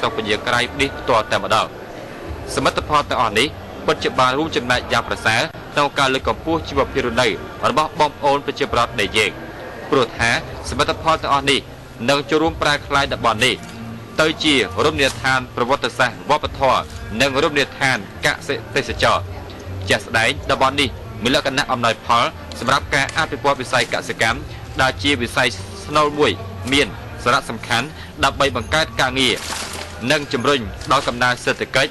ស្រុកពញាក្រៃនេះផ្ទាល់តែម្ដងសមិទ្ធផលទាំងអស់នេះពិតជាបានរួមចំណែកយ៉ាងប្រសើរក្នុងការលើកកម្ពស់ជីវភាពរស់នៅរបស់បងប្អូនប្រជាពលរដ្ឋនៃយើងព្រោះថាសមិទ្ធផលទាំងអស់នេះនឹងចូលរួមប្រែក្លាយតំបន់នេះទៅជារមណីយដ្ឋានប្រវត្តិសាស្ត្រវប្បធម៌និងរមណីយដ្ឋានកសិទេសចរជាក់ស្ដែងតំបន់នេះមានលក្ខណៈអំណោយផលសម្រាប់ការអភិវឌ្ឍវិស័យកសិកម្មដែលជាវិស័យស្នូលមួយមានសារៈសំខាន់ដើម្បីបង្កើតការងារនិងជំរុញដល់កំណើនសេដ្ឋកិច្ច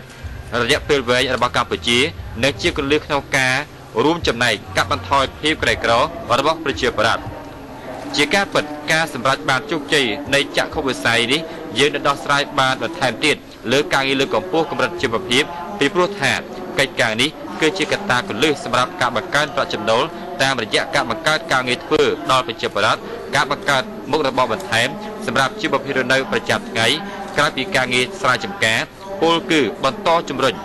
រយៈពេលវែងរបស់កម្ពុជានិងជាគន្លឹះក្នុងការរួមចំណែកកាត់បន្ថយភាពក្រីក្ររបស់ប្រជាពលរដ្ឋជាការពិតការសម្រេចបានជោគជ័យនៃចក្ខុវិស័យនេះយើងនឹងដោះស្រាយបានបន្ថែមទៀតលើការងារលើកកម្ពស់កម្រិតជីវភាពពីព្រោះថាកិច្ចការនេះគឺជាកត្តាគន្លឹះសម្រាប់ការបង្កើនប្រាក់ចំណូលតាមរយៈការបង្កើតការងារធ្វើដល់ប្រជាពលរដ្ឋការបង្កើតមុខរបរបន្ថែមសម្រាប់ជីវភាពរស់នៅប្រចាំថ្ងៃក្រៅពីការងារស្រែចម្ការពលគឺបន្តជំរុញ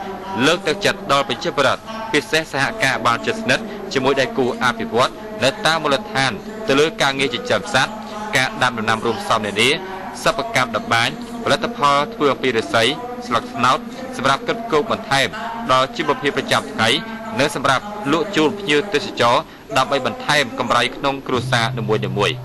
លើកទឹកចិត្តដល់ប្រជាពលរដ្ឋពិសេសសហការបានជិតស្និទ្ធជាមួយដៃគូអភិវឌ្ឍនៅតាមមូលដ្ឋានទៅលើការងារចិញ្ចឹមសត្វការដាំដំណាំរួមផ្សំនានាសិប្បកម្មតម្បាញផលិតផលធ្វើអំពីឫស្សីស្លឹកត្នោតសម្រាប់កិត្តគោកបន្ថែមដល់ជីវភាពប្រចាំថ្ងៃនិងសម្រាប់លក់ជូនភ្ញៀវទេសចរដើម្បីបន្ថែមកម្រៃក្នុងគ្រួសារនីមួយៗ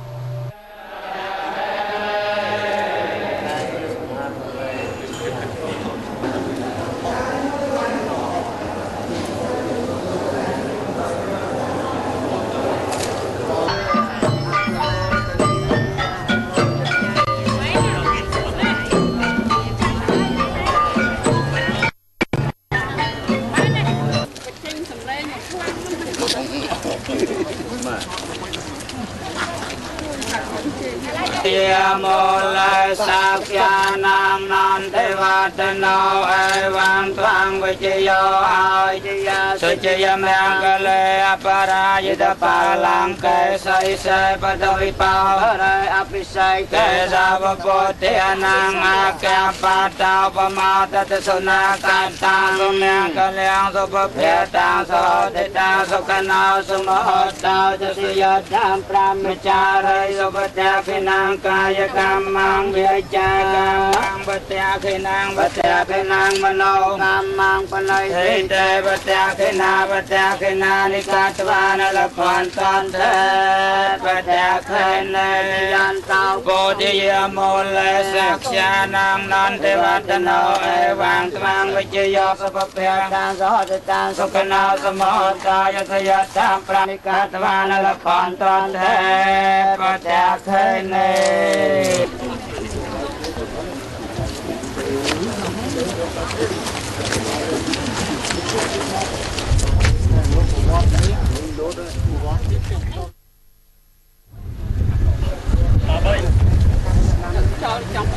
มลสักยานามนันเทวัตโนเอวังทวังวิจโยอาจิยาสุจยมังกเลอปรายิตปาลังเกสัยเสปตวิปาวเรอภิสัยเกสาวโพธิอนังอาแกปัตตาปมาตตสุนาคัตตังสุเมงกเลงสุภเพตังสุติตังสุขนาวสุโมตาวจสิยตังพระมิจาริสุปเตขินังกายกรรมังเวจากรรมังปเตขินังปเตขินังมโนกรรมังปนัยสิเตปเตขินาปเตขินานิกาตวานละครตอนเทปเตขินยันตาโพธิยโมเลสักยานังนันเทวัตโนเอวังทวังวิจโยสุภเพตังสหติตังสุขนาวสมโหตายสยตังปรานิกาตวานละครตอนเทปเตขินcho trong